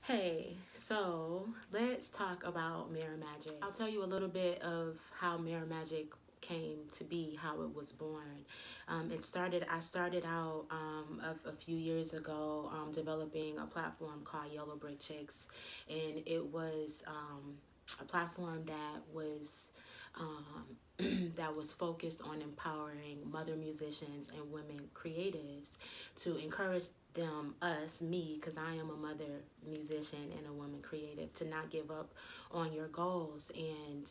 Hey, so let's talk about Mirror Magic. I'll tell you a little bit of how Mirror Magic came to be, how it was born. I started out a few years ago developing a platform called Yellow Brick Chicks, and it was a platform that was that was focused on empowering mother musicians and women creatives to encourage me, because I am a mother musician and a woman creative, to not give up on your goals. And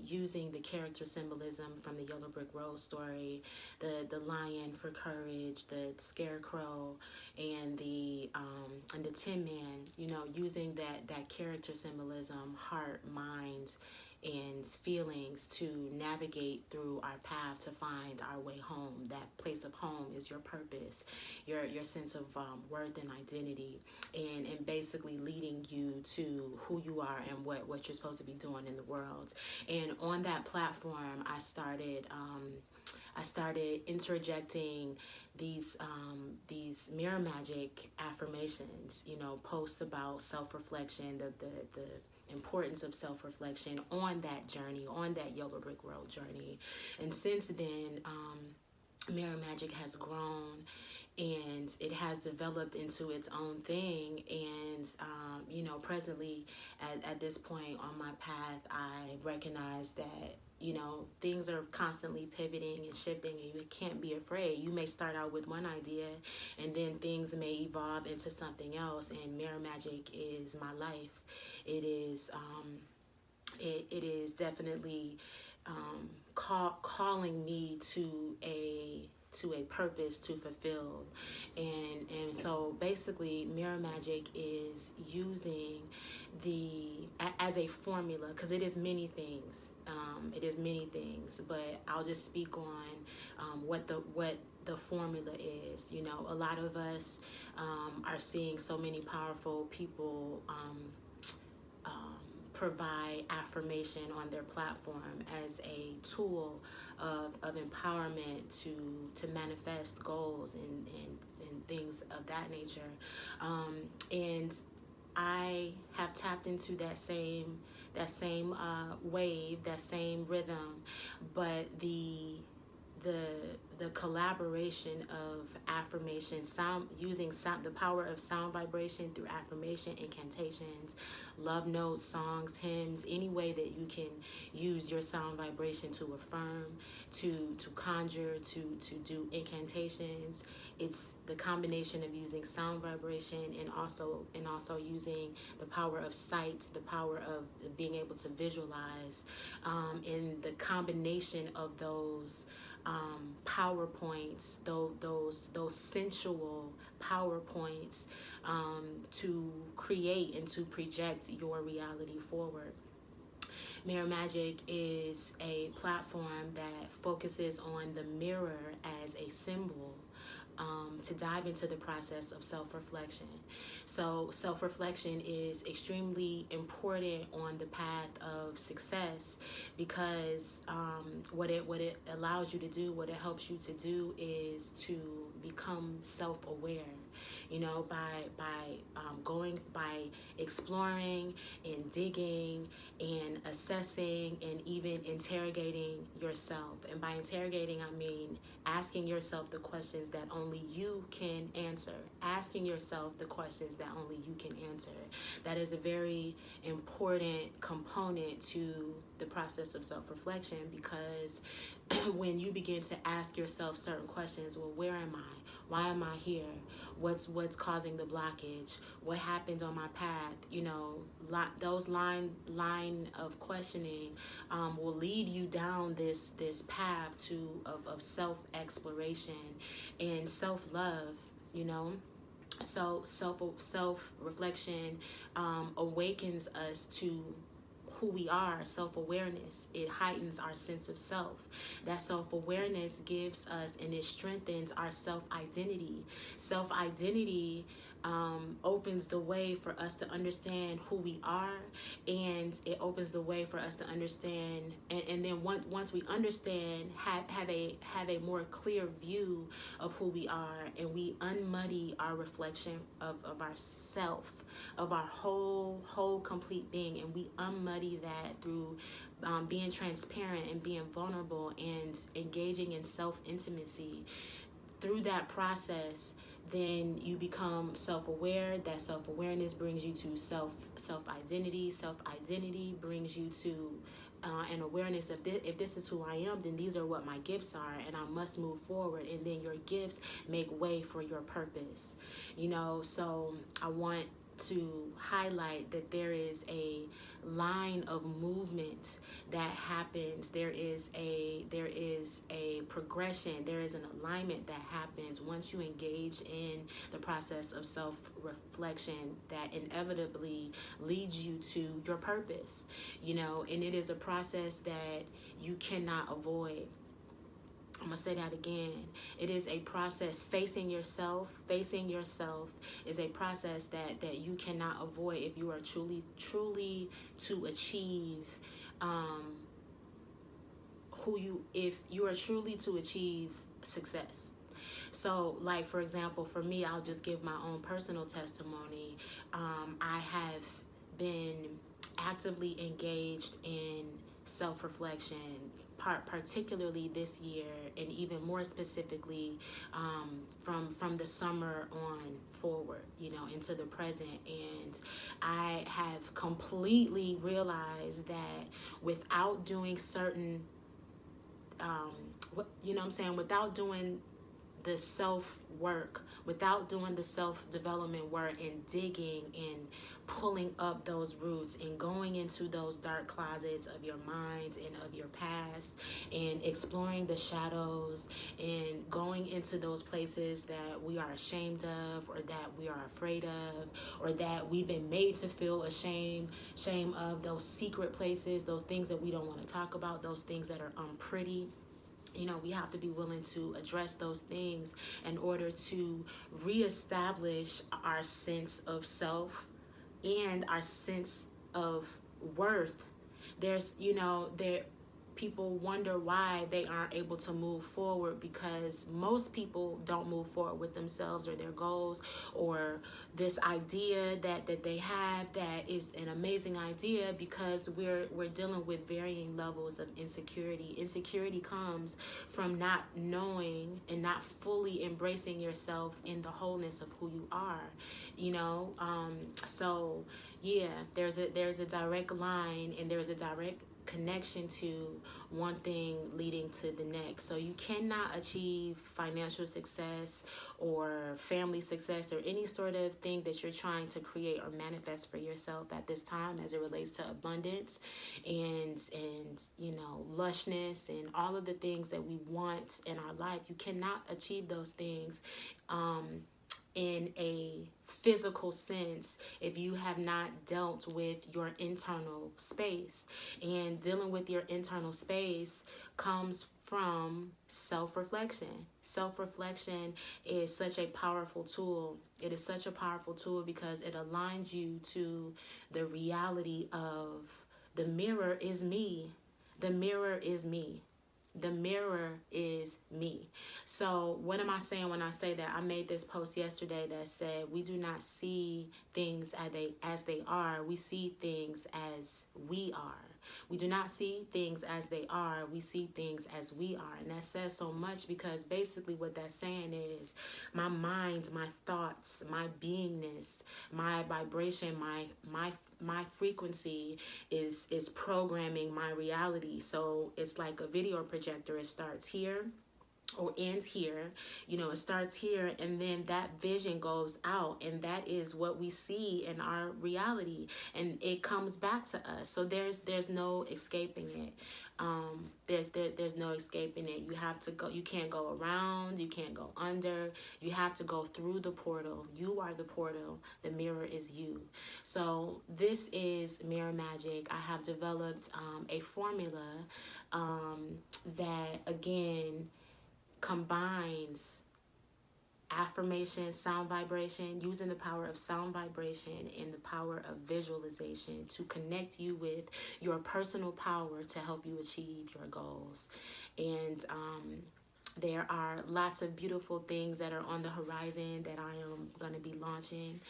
using the character symbolism from the Yellow Brick Road story, the lion for courage, the scarecrow, and the Tin Man, using that character symbolism, heart, mind, and feelings to navigate through our path to find our way home. That place of home is your purpose, your sense of worth and identity, and basically leading you to who you are and what you're supposed to be doing in the world. And on that platform, I started interjecting these mirror magic affirmations, posts about self-reflection, the importance of self-reflection on that journey, on that Yellow Brick Road journey. And since then, Mirror Magic has grown and it has developed into its own thing. And presently, at this point on my path, I recognize that things are constantly pivoting and shifting, and you can't be afraid. You may start out with one idea, and then things may evolve into something else. And Mirror Magic is my life. It is definitely calling me to a purpose to fulfill. And so basically, Mirror Magic is using as a formula, because it is many things. It is many things, but I'll just speak on what the formula is. A lot of us are seeing so many powerful people provide affirmation on their platform as a tool of empowerment to manifest goals and things of that nature. And I have tapped into that same wave, that same rhythm, but the the collaboration of affirmation, sound, using sound, the power of sound vibration through affirmation, incantations, love notes, songs, hymns, any way that you can use your sound vibration to affirm, to conjure, to do incantations. It's the combination of using sound vibration and also using the power of sight, the power of being able to visualize, and the combination of those PowerPoints, those sensual PowerPoints, to create and to project your reality forward. Mirror Magic is a platform that focuses on the mirror as a symbol, to dive into the process of self-reflection. So self-reflection is extremely important on the path of success, because what it allows you to do, what it helps you to do, is to become self-aware. By exploring and digging and assessing and even interrogating yourself. And by interrogating, I mean asking yourself the questions that only you can answer. Asking yourself the questions that only you can answer. That is a very important component to the process of self-reflection, because when you begin to ask yourself certain questions, well, where am I? Why am I here? What's causing the blockage? What happened on my path? Those line of questioning will lead you down this path of self exploration and self love. So self reflection awakens us to who we are. Self-awareness, it heightens our sense of self. That self-awareness gives us and it strengthens our self-identity. Self-identity opens the way for us to understand who we are, and it opens the way for us to understand, and then once we understand, have a more clear view of who we are, and we unmuddy our reflection of ourself, of our whole complete being, and we unmuddy that through being transparent and being vulnerable and engaging in self-intimacy. Through that process, then you become self-aware. That self-awareness brings you to self-identity. Self-identity brings you to an awareness of this. If this is who I am, then these are what my gifts are, and I must move forward. And then your gifts make way for your purpose. So I want to highlight that there is a line of movement that happens. There is a progression. There is an alignment that happens once you engage in the process of self-reflection that inevitably leads you to your purpose. And it is a process that you cannot avoid. I'm going to say that again. It is a process. Facing yourself is a process that you cannot avoid if you are truly to achieve if you are truly to achieve success. So, like, for example, for me, I'll just give my own personal testimony. I have been actively engaged in self-reflection, particularly this year, and even more specifically from the summer on forward, into the present. And I have completely realized that without doing certain, without doing the self-work, without doing the self-development work and digging and pulling up those roots and going into those dark closets of your mind and of your past and exploring the shadows and going into those places that we are ashamed of, or that we are afraid of, or that we've been made to feel shame of, those secret places, those things that we don't want to talk about, those things that are unpretty. We have to be willing to address those things in order to reestablish our sense of self and our sense of worth. People wonder why they aren't able to move forward, because most people don't move forward with themselves or their goals, or this idea that they have that is an amazing idea, because we're dealing with varying levels of insecurity. Insecurity comes from not knowing and not fully embracing yourself in the wholeness of who you are. So yeah, there's a direct line, and there's a direct connection to one thing leading to the next. So you cannot achieve financial success or family success or any sort of thing that you're trying to create or manifest for yourself at this time, as it relates to abundance and lushness and all of the things that we want in our life. You cannot achieve those things in a physical sense if you have not dealt with your internal space. And dealing with your internal space comes from self-reflection. Self-reflection is such a powerful tool. It is such a powerful tool because it aligns you to the reality of the mirror is me. The mirror is me. The mirror is me. So what am I saying when I say that? I made this post yesterday that said we do not see things as they are. We see things as we are. We do not see things as they are. We see things as we are. And that says so much, because basically what that's saying is my mind, my thoughts, my beingness, my vibration, my frequency is programming my reality. So it's like a video projector. It starts here or ends here. It starts here, and then that vision goes out, and that is what we see in our reality, and it comes back to us. So there's no escaping it. There's no escaping it. You have to go. You can't go around. You can't go under. You have to go through the portal. You are the portal. The mirror is you. So this is Mirror Magic. I have developed a formula that, again, combines affirmation, sound vibration, using the power of sound vibration and the power of visualization to connect you with your personal power to help you achieve your goals. And there are lots of beautiful things that are on the horizon that I am going to be launching.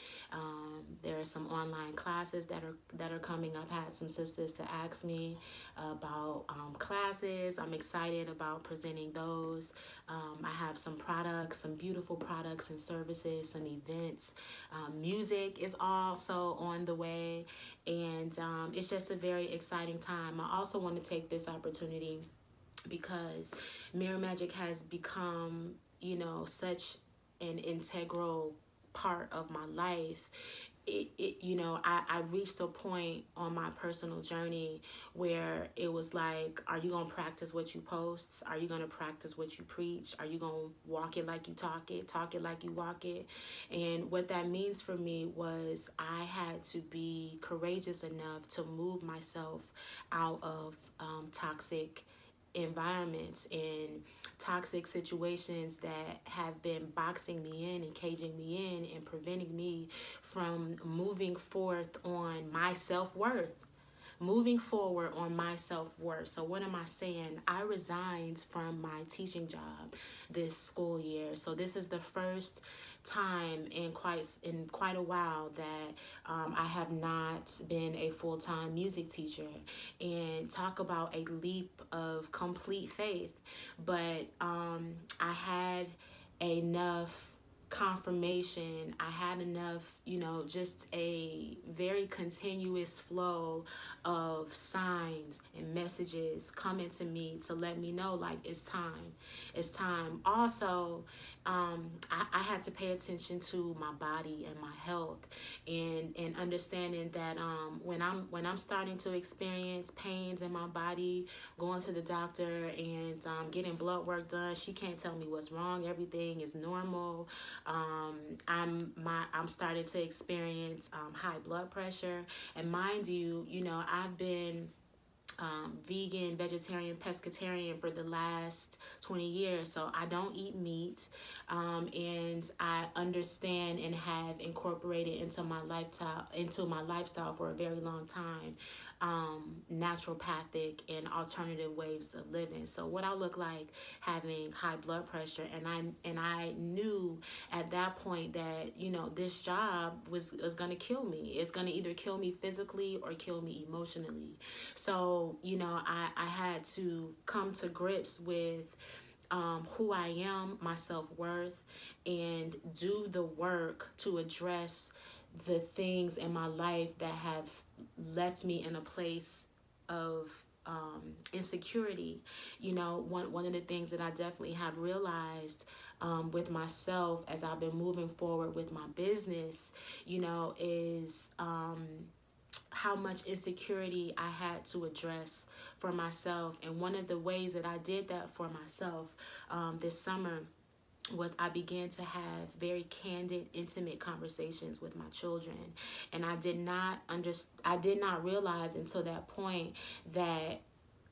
There are some online classes that are coming. I've had some sisters to ask me about classes. I'm excited about presenting those. I have some products, some beautiful products and services, some events. Music is also on the way, and it's just a very exciting time. I also want to take this opportunity because Mirror Magic has become, such an integral part of my life. I reached a point on my personal journey where it was like, are you going to practice what you post? Are you going to practice what you preach? Are you going to walk it like you talk it like you walk it? And what that means for me was I had to be courageous enough to move myself out of toxic environments and toxic situations that have been boxing me in and caging me in and preventing me from moving forth on my self-worth, moving forward on my self-worth. So what am I saying? I resigned from my teaching job this school year. So this is the first time in quite a while that I have not been a full-time music teacher. And talk about a leap of complete faith. But I had enough confirmation. I had enough, just a very continuous flow of signs and messages coming to me to let me know, like, it's time. It's time. Also, I had to pay attention to my body and my health, and understanding that when I'm starting to experience pains in my body, going to the doctor and getting blood work done, she can't tell me what's wrong. Everything is normal. I'm starting to experience high blood pressure, and mind you, I've been vegan, vegetarian, pescatarian for the last 20 years. So I don't eat meat, and I understand and have incorporated into my lifestyle for a very long time, naturopathic and alternative ways of living. So what I look like having high blood pressure, and I knew at that point that this job was gonna kill me. It's gonna either kill me physically or kill me emotionally. So I had to come to grips with who I am, my self-worth, and do the work to address the things in my life that have left me in a place of insecurity. One of the things that I definitely have realized with myself as I've been moving forward with my business, is how much insecurity I had to address for myself. And one of the ways that I did that for myself this summer was I began to have very candid, intimate conversations with my children. And I did not realize until that point that,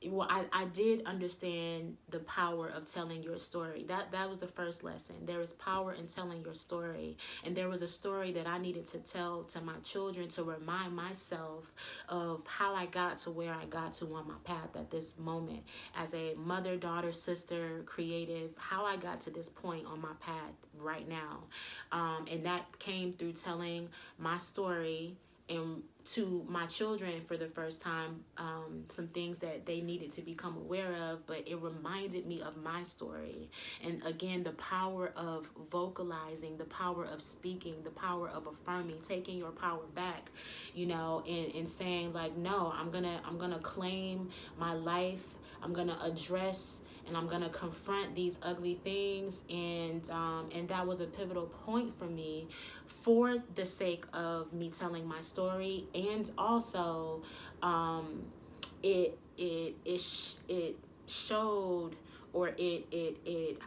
well, I did understand the power of telling your story. That was the first lesson. There is power in telling your story. And there was a story that I needed to tell to my children to remind myself of how I got to where I got to on my path at this moment as a mother, daughter, sister, creative, how I got to this point on my path right now. And that came through telling my story and to my children for the first time, some things that they needed to become aware of, but it reminded me of my story. And again, the power of vocalizing, the power of speaking, the power of affirming, taking your power back, and saying, like, no, I'm gonna claim my life. I'm gonna address and I'm gonna confront these ugly things, and that was a pivotal point for me, for the sake of me telling my story, and also it showed, or it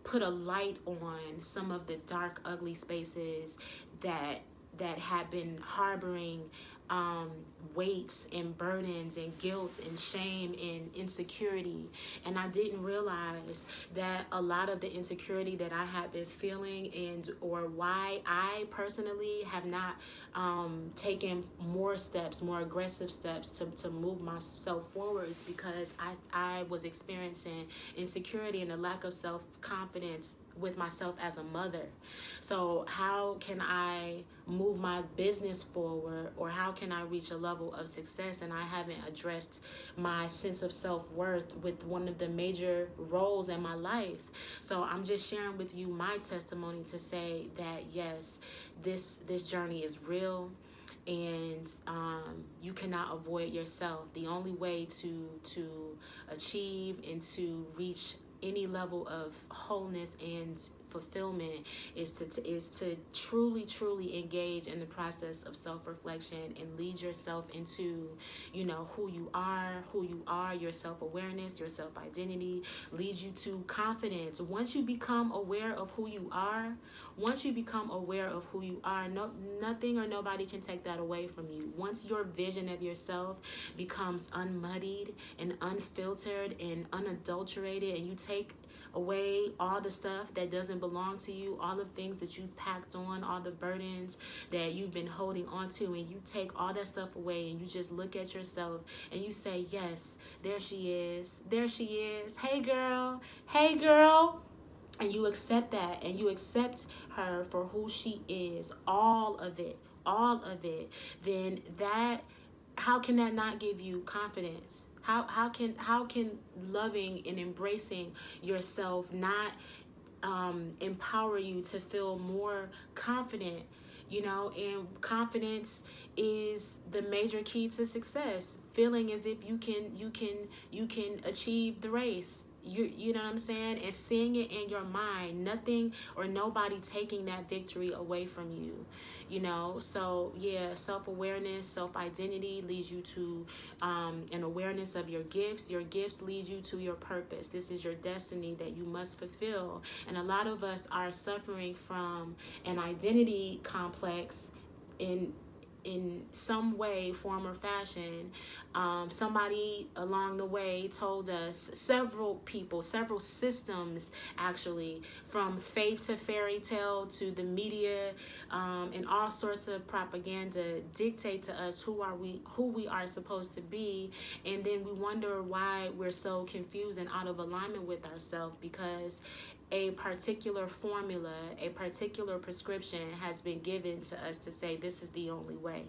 put a light on some of the dark, ugly spaces that that had been harboring um, weights and burdens and guilt and shame and insecurity. And I didn't realize that a lot of the insecurity that I had been feeling, and or why I personally have not taken more steps, more aggressive steps to move myself forwards, because I was experiencing insecurity and a lack of self-confidence with myself as a mother. So how can I move my business forward, or how can I reach a level of success, and I haven't addressed my sense of self-worth with one of the major roles in my life? So I'm just sharing with you my testimony to say that yes, this journey is real, and you cannot avoid yourself. The only way to achieve and to reach any level of wholeness and fulfillment is to truly engage in the process of self-reflection and lead yourself into, you know, who you are, your self-awareness, your self-identity leads you to confidence. Once you become aware of who you are, no, nothing or nobody can take that away from you. Once your vision of yourself becomes unmuddied and unfiltered and unadulterated, and you take away all the stuff that doesn't belong to you, all the things that you've packed on, all the burdens that you've been holding on to, and you take all that stuff away and you just look at yourself and you say, yes, there she is, hey girl, and you accept that, and you accept her for who she is, all of it, then that, how can that not give you confidence? How can loving and embracing yourself not empower you to feel more confident? You know, and confidence is the major key to success. Feeling as if you can achieve the race. You know what I'm saying? And seeing it in your mind, nothing or nobody taking that victory away from you. You know, so yeah, self-awareness, self-identity leads you to an awareness of your gifts. Your gifts lead you to your purpose. This is your destiny that you must fulfill. And a lot of us are suffering from an identity complex in some way, form, or fashion. Somebody along the way told us, several people, several systems actually, from faith to fairy tale to the media, and all sorts of propaganda dictate to us who we are supposed to be. And then we wonder why we're so confused and out of alignment with ourselves, because a particular formula, a particular prescription has been given to us to say this is the only way.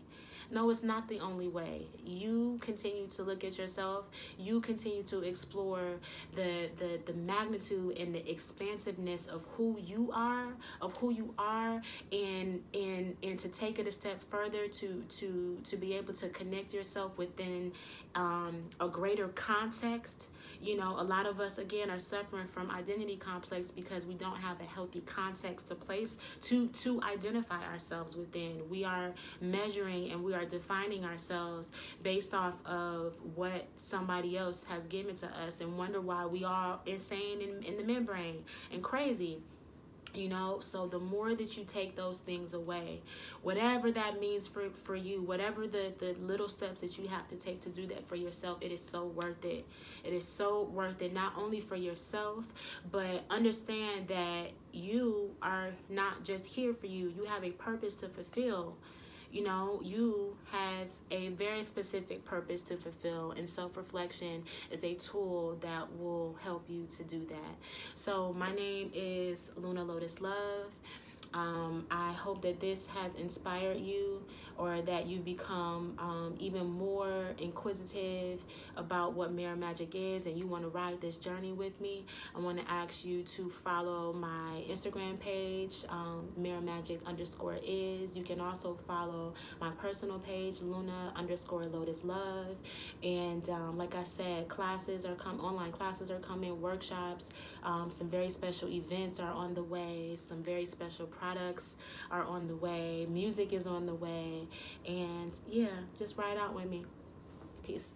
No, it's not the only way. You continue to look at yourself. You continue to explore the magnitude and the expansiveness of who you are, and to take it a step further to be able to connect yourself within a greater context. You know, a lot of us, again, are suffering from identity complex because we don't have a healthy context to place to identify ourselves within. We are measuring and we are defining ourselves based off of what somebody else has given to us, and wonder why we are insane in the membrane and crazy. You know, so the more that you take those things away, whatever that means for you, whatever the little steps that you have to take to do that for yourself, it is so worth it. It is so worth it, not only for yourself, but understand that you are not just here for you. You have a purpose to fulfill. You know, you have a very specific purpose to fulfill, and self-reflection is a tool that will help you to do that. So my name is Luna Lotus Love. I hope that this has inspired you, or that you become even more inquisitive about what Mirror Magic is, and you want to ride this journey with me. I want to ask you to follow my Instagram page, Mirror Magic _is. You can also follow my personal page, Luna _Lotus Love. And like I said, online classes are coming, workshops, some very special events are on the way, some very special products are on the way, music is on the way, and yeah, just ride out with me. Peace.